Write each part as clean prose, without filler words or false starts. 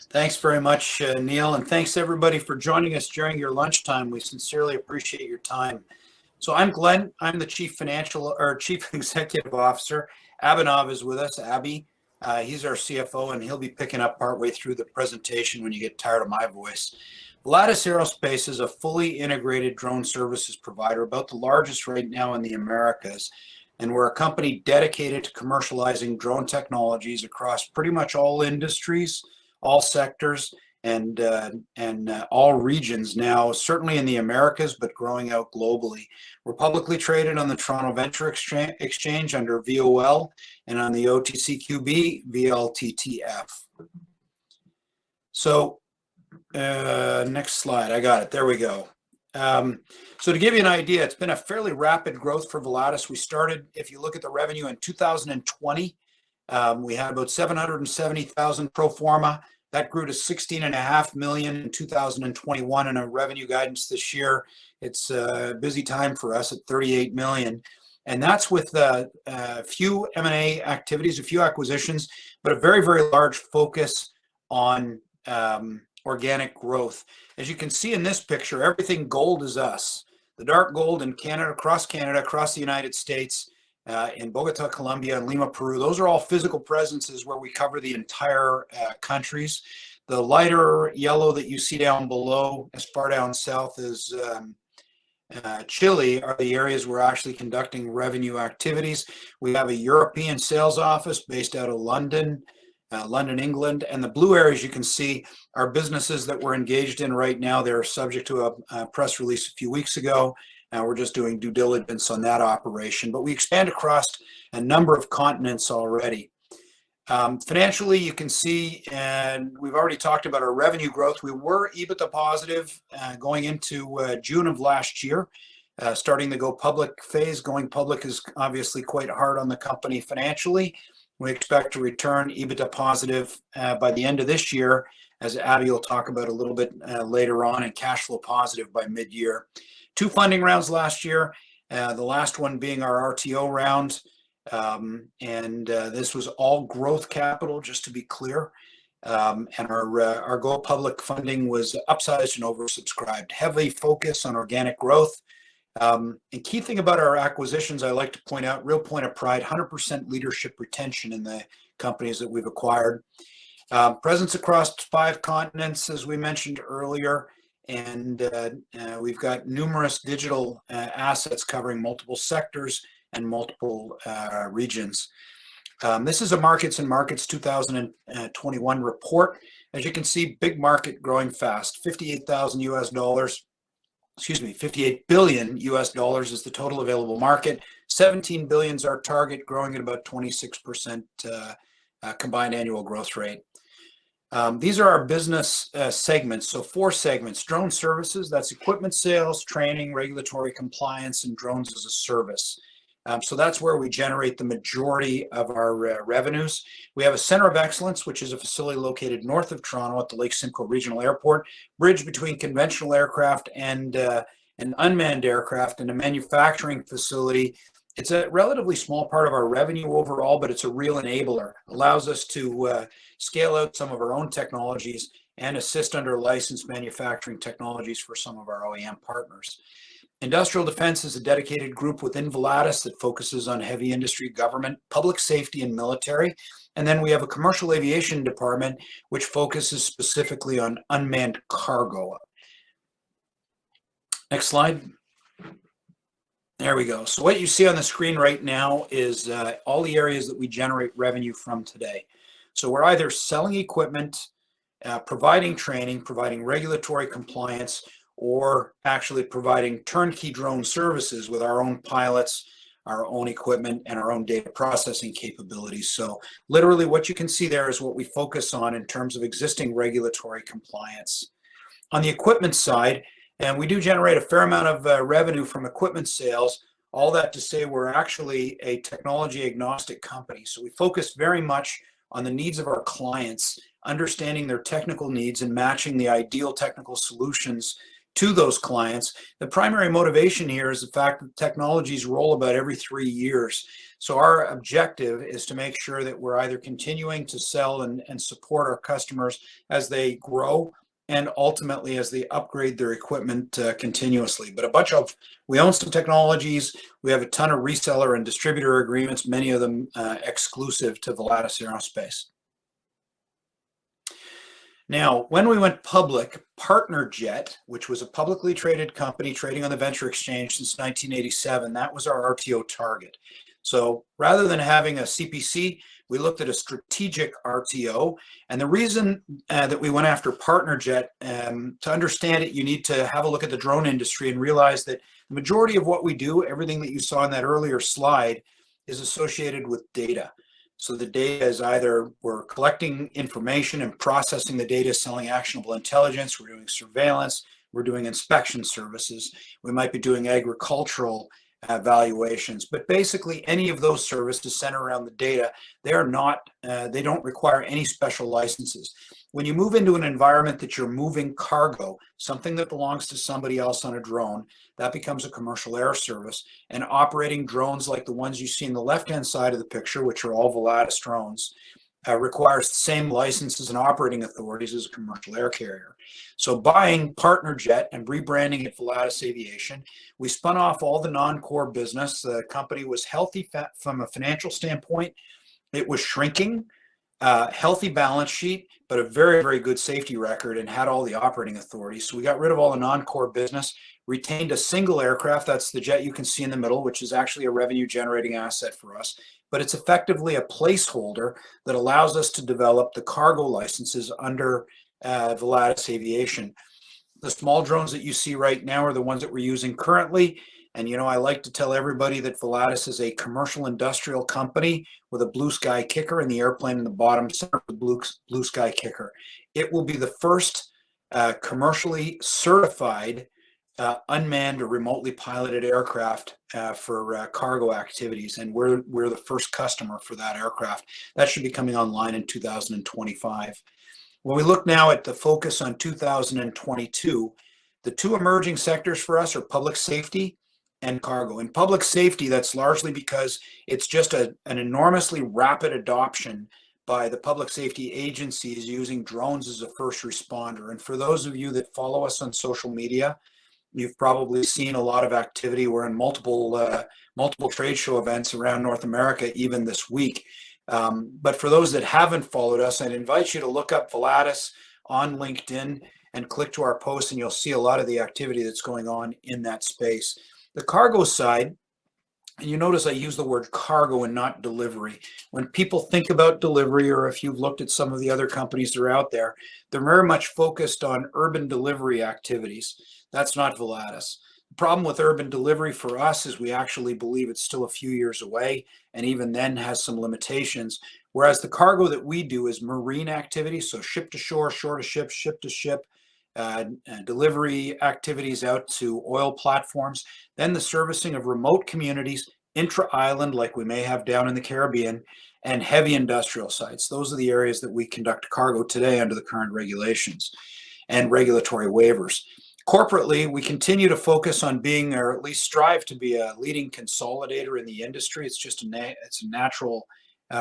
Thanks very much, Neil, and thanks everybody for joining us during your lunchtime. We sincerely appreciate your time. So I'm Glenn. I'm the Chief Executive Officer. Abhinav is with us. Abhi, he's our CFO, and he'll be picking up partway through the presentation when you get tired of my voice. Volatus Aerospace is a fully integrated drone services provider, about the largest right now in the Americas. And we're a company dedicated to commercializing drone technologies across pretty much all industries, all sectors, and all regions now, certainly in the Americas, but growing out globally. We're publicly traded on the Toronto Venture Exchange under VOL and on the OTCQB VLTTF. So next slide, I got it, there we go. So to give you an idea, it's been a fairly rapid growth for Volatus. We started, if you look at the revenue in 2020, we had about 770,000 pro forma. That grew to 16.5 million in 2021, and a revenue guidance this year. It's a busy time for us at 38 million. And that's with a few M&A activities, a few acquisitions, but a very, very large focus on organic growth. As you can see in this picture, everything gold is us. The dark gold in Canada, across the United States, in Bogota, Colombia, and Lima, Peru. Those are all physical presences where we cover the entire countries. The lighter yellow that you see down below, as far down south as Chile, are the areas we're actually conducting revenue activities. We have a European sales office based out of London, England, and the blue areas you can see are businesses that we're engaged in right now. They're subject to a press release a few weeks ago. We're just doing due diligence on that operation, but we expand across a number of continents already. Financially, you can see, and we've already talked about our revenue growth. We were EBITDA positive going into June of last year, starting the go public phase. Going public is obviously quite hard on the company financially. We expect to return EBITDA positive by the end of this year, as Abby will talk about a little bit later on, and cash flow positive by mid-year. 2 funding rounds last year, the last one being our RTO round. This was all growth capital, just to be clear. And our go public funding was upsized and oversubscribed. Heavy focus on organic growth. And key thing about our acquisitions, I like to point out, real point of pride, 100% leadership retention in the companies that we've acquired. Presence across 5 continents, as we mentioned earlier. And we've got numerous digital assets covering multiple sectors and multiple regions. This is a Markets and Markets 2021 report. As you can see, big market growing fast. $58 billion US dollars is the total available market. 17 billion is our target, growing at about 26% combined annual growth rate. These are our business segments. So 4 segments: drone services, that's equipment sales, training, regulatory compliance, and drones as a service. So that's where we generate the majority of our revenues. We have a center of excellence, which is a facility located north of Toronto at the Lake Simcoe Regional Airport, bridge between conventional aircraft and unmanned aircraft, and a manufacturing facility. It's a relatively small part of our revenue overall, but it's a real enabler. Allows us to scale out some of our own technologies and assist under licensed manufacturing technologies for some of our OEM partners. Industrial Defense is a dedicated group within Volatus that focuses on heavy industry, government, public safety, and military. And then we have a commercial aviation department, which focuses specifically on unmanned cargo. Next slide. There we go. So what you see on the screen right now is all the areas that we generate revenue from today. So we're either selling equipment, providing training, providing regulatory compliance, or actually providing turnkey drone services with our own pilots, our own equipment, and our own data processing capabilities. So literally what you can see there is what we focus on in terms of existing regulatory compliance. On the equipment side, and we do generate a fair amount of revenue from equipment sales. All that to say, we're actually a technology agnostic company. So we focus very much on the needs of our clients, understanding their technical needs and matching the ideal technical solutions to those clients. The primary motivation here is the fact that technologies roll about every 3 years. So our objective is to make sure that we're either continuing to sell and support our customers as they grow and ultimately as they upgrade their equipment continuously. But we own some technologies. We have a ton of reseller and distributor agreements, many of them exclusive to Volatus Aerospace. Now, when we went public, PartnerJet, which was a publicly traded company trading on the venture exchange since 1987, that was our RTO target. So rather than having a CPC, we looked at a strategic RTO. And the reason that we went after PartnerJet, to understand it, you need to have a look at the drone industry and realize that the majority of what we do, everything that you saw in that earlier slide, is associated with data. So the data is either we're collecting information and processing the data, selling actionable intelligence, we're doing surveillance, we're doing inspection services, we might be doing agricultural valuations, but basically any of those services center around the data. They don't require any special licenses. When you move into an environment that you're moving cargo, something that belongs to somebody else on a drone, that becomes a commercial air service. And operating drones like the ones you see in the left-hand side of the picture, which are all Volatus drones, requires the same licenses and operating authorities as a commercial air carrier. So buying PartnerJet and rebranding it Volatus Aviation, we spun off all the non-core business. The company was healthy from a financial standpoint. It was shrinking, healthy balance sheet, but a very, very good safety record and had all the operating authorities. So we got rid of all the non-core business, retained a single aircraft. That's the jet you can see in the middle, which is actually a revenue generating asset for us. But it's effectively a placeholder that allows us to develop the cargo licenses under Volatus Aviation. The small drones that you see right now are the ones that we're using currently. And, I like to tell everybody that Volatus is a commercial industrial company with a blue sky kicker and the airplane in the bottom center of the blue sky kicker. It will be the first commercially certified unmanned or remotely piloted aircraft for cargo activities, and we're the first customer for that aircraft. That should be coming online in 2025. When we look now at the focus on 2022, the two emerging sectors for us are public safety and cargo. In public safety, that's largely because it's just an enormously rapid adoption by the public safety agencies using drones as a first responder. And for those of you that follow us on social media, you've probably seen a lot of activity. We're in multiple trade show events around North America, even this week. But for those that haven't followed us, I'd invite you to look up Volatus on LinkedIn and click to our posts, and you'll see a lot of the activity that's going on in that space. The cargo side, and you notice I use the word cargo and not delivery. When people think about delivery, or if you've looked at some of the other companies that are out there, they're very much focused on urban delivery activities. That's not Volatus. The problem with urban delivery for us is we actually believe it's still a few years away, and even then has some limitations. Whereas the cargo that we do is marine activity, so ship to shore, shore to ship, ship to ship, delivery activities out to oil platforms, then the servicing of remote communities, intra-island like we may have down in the Caribbean, and heavy industrial sites. Those are the areas that we conduct cargo today under the current regulations and regulatory waivers. Corporately, we continue to focus on being, or at least strive to be, a leading consolidator in the industry. It's just it's a natural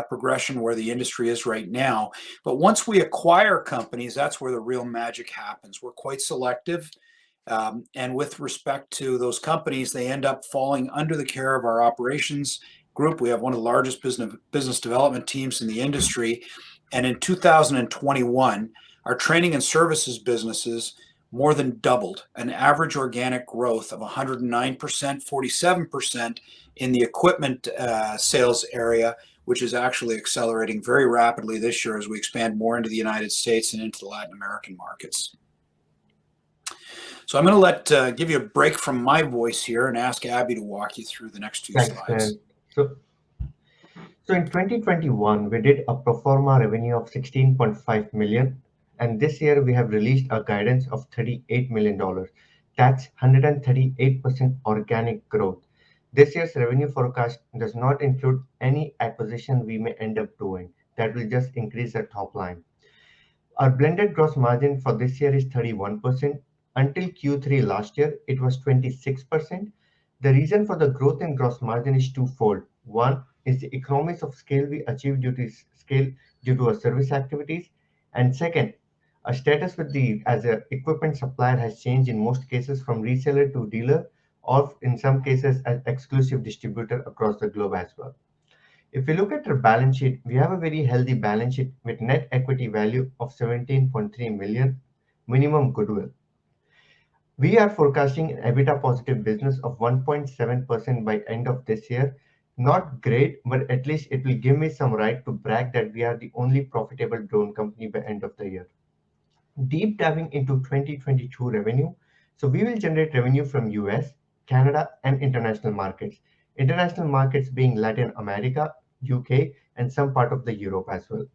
progression where the industry is right now. But once we acquire companies, that's where the real magic happens. We're quite selective. And with respect to those companies, they end up falling under the care of our operations group. We have one of the largest business development teams in the industry. And in 2021, our training and services businesses more than doubled, an average organic growth of 109%, 47% in the equipment sales area, which is actually accelerating very rapidly this year as we expand more into the United States and into the Latin American markets. So I'm going to give you a break from my voice here and ask Abby to walk you through the next two slides. So in 2021, we did a pro forma revenue of 16.5 million. And this year we have released a guidance of $38 million. That's 138% organic growth. This year's revenue forecast does not include any acquisition we may end up doing. That will just increase the top line. Our blended gross margin for this year is 31%. Until Q3 last year, it was 26%. The reason for the growth in gross margin is twofold. One is the economies of scale we achieved due to our service activities, and second, our status with the as a equipment supplier has changed in most cases from reseller to dealer, or in some cases as exclusive distributor across the globe as well. If we look at our balance sheet, we have a very healthy balance sheet with net equity value of 17.3 million, minimum goodwill. We are forecasting an EBITDA positive business of 1.7% by end of this year. Not great, but at least it will give me some right to brag that we are the only profitable drone company by end of the year. Deep diving into 2022 revenue. So we will generate revenue from US, Canada, and international markets. International markets being Latin America, UK, and some part of the Europe as well.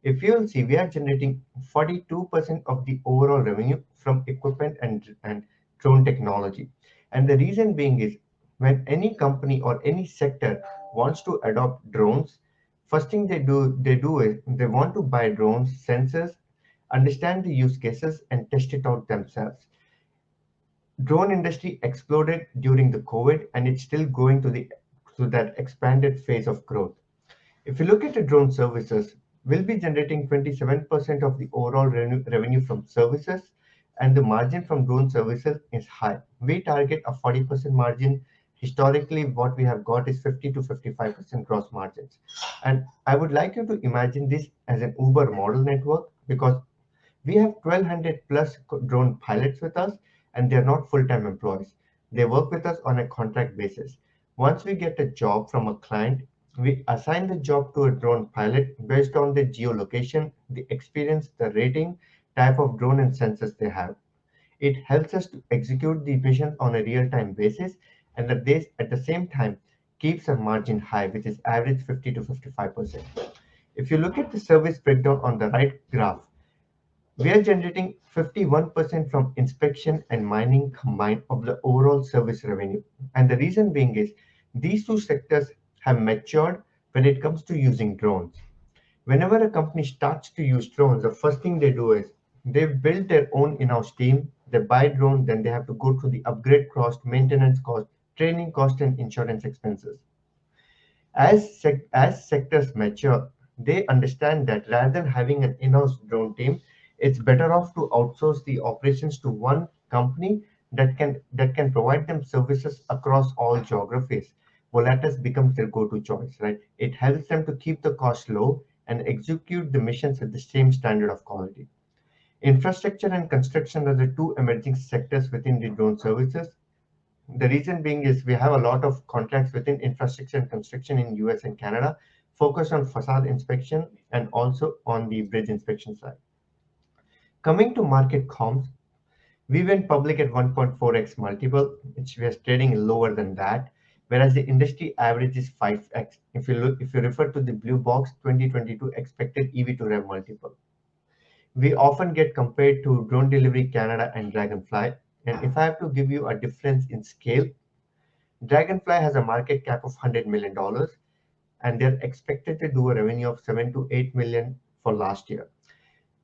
If you will see, we are generating 42% of the overall revenue from equipment and drone technology. And the reason being is when any company or any sector wants to adopt drones, first thing they do is they want to buy drones, sensors, understand the use cases, and test it out themselves. Drone industry exploded during the COVID, and it's still going to that expanded phase of growth. If you look at the drone services, we'll be generating 27% of the overall revenue from services, and the margin from drone services is high. We target a 40% margin. Historically, what we have got is 50 to 55% gross margins. And I would like you to imagine this as an Uber model network because we have 1,200 plus drone pilots with us, and they're not full-time employees. They work with us on a contract basis. Once we get a job from a client, we assign the job to a drone pilot based on the geolocation, the experience, the rating, type of drone and sensors they have. It helps us to execute the mission on a real-time basis, and at the same time keeps our margin high, which is average 50 to 55%. If you look at the service breakdown on the right graph, we are generating 51% from inspection and mining combined of the overall service revenue. And the reason being is these two sectors have matured when it comes to using drones. Whenever a company starts to use drones, the first thing they do is they build their own in-house team, they buy drone, then they have to go through the upgrade cost, maintenance cost, training cost, and insurance expenses. As sectors mature, they understand that rather than having an in-house drone team, it's better off to outsource the operations to one company that can provide them services across all geographies. Volatus becomes their go-to choice, right? It helps them to keep the cost low and execute the missions at the same standard of quality. Infrastructure and construction are the two emerging sectors within the drone services. The reason being is we have a lot of contracts within infrastructure and construction in US and Canada, focused on facade inspection and also on the bridge inspection side. Coming to market comps, we went public at 1.4x multiple, which we are trading lower than that, whereas the industry average is 5x. If you refer to the blue box, 2022 expected EV to rev multiple. We often get compared to Drone Delivery Canada and Dragonfly, and if I have to give you a difference in scale, Dragonfly has a market cap of $100 million, and they're expected to do a revenue of 7 to 8 million for last year.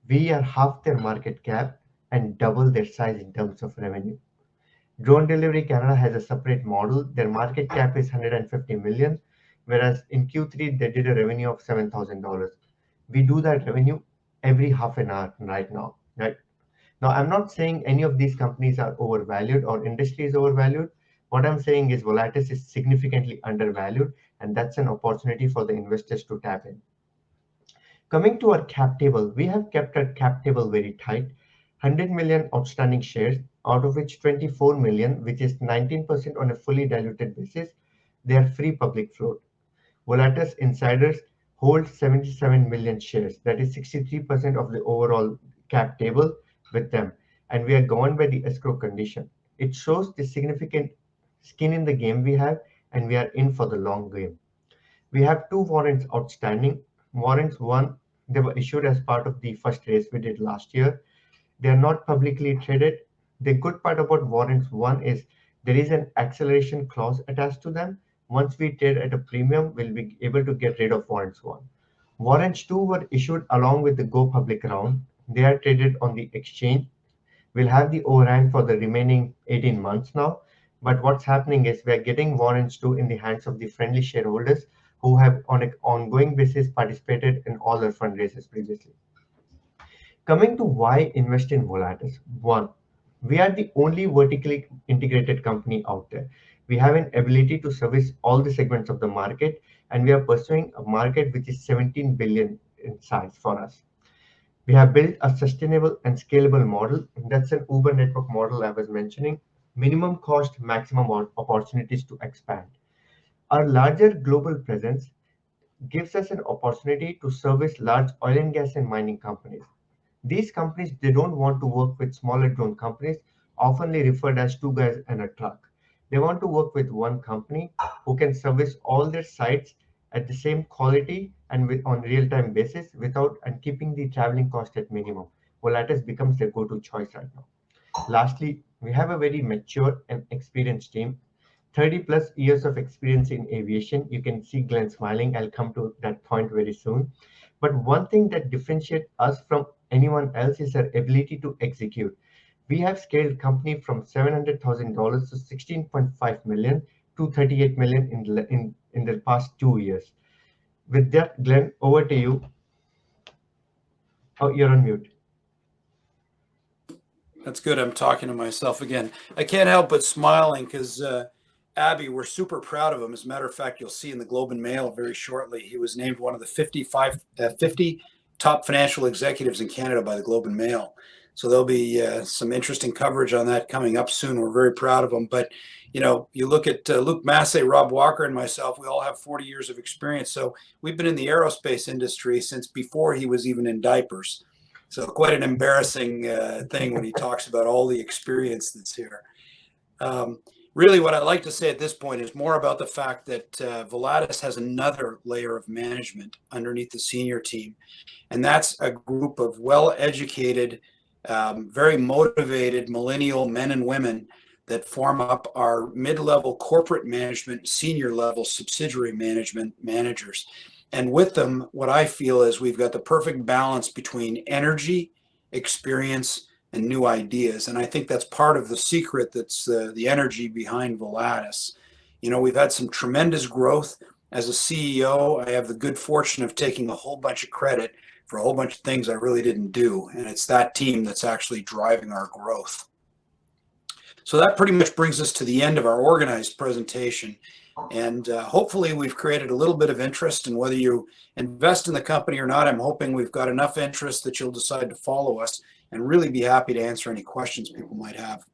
We are half their market cap and double their size in terms of revenue. Drone Delivery Canada has a separate model. Their market cap is 150 million, whereas in Q3 they did a revenue of $7,000. We do that revenue every half an hour right now. Right now, I'm not saying any of these companies are overvalued or industry is overvalued. What I'm saying is Volatus is significantly undervalued, and that's an opportunity for the investors to tap in. Coming to our cap table, we have kept our cap table very tight. 100 million outstanding shares, out of which 24 million, which is 19% on a fully diluted basis, they are free public float. Volatus insiders hold 77 million shares, that is 63% of the overall cap table with them, and we are governed by the escrow condition. It shows the significant skin in the game we have, and we are in for the long game. We have two warrants outstanding. Warrants 1, they were issued as part of the first raise we did last year. They are not publicly traded. The good part about warrants 1 is there is an acceleration clause attached to them. Once we trade at a premium, we'll be able to get rid of warrants 1. Warrants 2 were issued along with the go public round. They are traded on the exchange. We'll have the overhang for the remaining 18 months now. But what's happening is we're getting warrants too in the hands of the friendly shareholders who have on an ongoing basis participated in all our fundraisers previously. Coming to why invest in Volatus. One, we are the only vertically integrated company out there. We have an ability to service all the segments of the market, and we are pursuing a market which is 17 billion in size for us. We have built a sustainable and scalable model. That's an Uber network model I was mentioning. Minimum cost, maximum opportunities to expand. Our larger global presence gives us an opportunity to service large oil and gas and mining companies. These companies, they don't want to work with smaller drone companies, oftenly referred as two guys and a truck. They want to work with one company who can service all their sites at the same quality and on real-time basis without and keeping the traveling cost at minimum. Volatus becomes their go-to choice right now. Lastly, we have a very mature and experienced team. 30 plus years of experience in aviation. You can see Glenn smiling. I'll come to that point very soon. But one thing that differentiates us from anyone else is our ability to execute. We have scaled company from $700,000 to 16.5 million to 38 million in the past 2 years. With that, Glenn, over to you. Oh, you're on mute. That's good. I'm talking to myself again. I can't help but smiling because Abby, we're super proud of him. As a matter of fact, you'll see in the Globe and Mail very shortly, he was named one of the 50 top financial executives in Canada by the Globe and Mail. So there'll be some interesting coverage on that coming up soon. We're very proud of him. But, you know, you look at Luke Massey, Rob Walker, and myself, we all have 40 years of experience. So we've been in the aerospace industry since before he was even in diapers. So quite an embarrassing thing when he talks about all the experience that's here. Really, what I'd like to say at this point is more about the fact that Volatus has another layer of management underneath the senior team. And that's a group of well-educated, very motivated millennial men and women that form up our mid-level corporate management, senior level subsidiary management managers. And with them, what I feel is we've got the perfect balance between energy, experience, and new ideas. And I think that's part of the secret that's the energy behind Volatus. You know, we've had some tremendous growth. As a CEO, I have the good fortune of taking a whole bunch of credit for a whole bunch of things I really didn't do. And it's that team that's actually driving our growth. So that pretty much brings us to the end of our organized presentation. And hopefully we've created a little bit of interest, and whether you invest in the company or not, I'm hoping we've got enough interest that you'll decide to follow us, and really be happy to answer any questions people might have.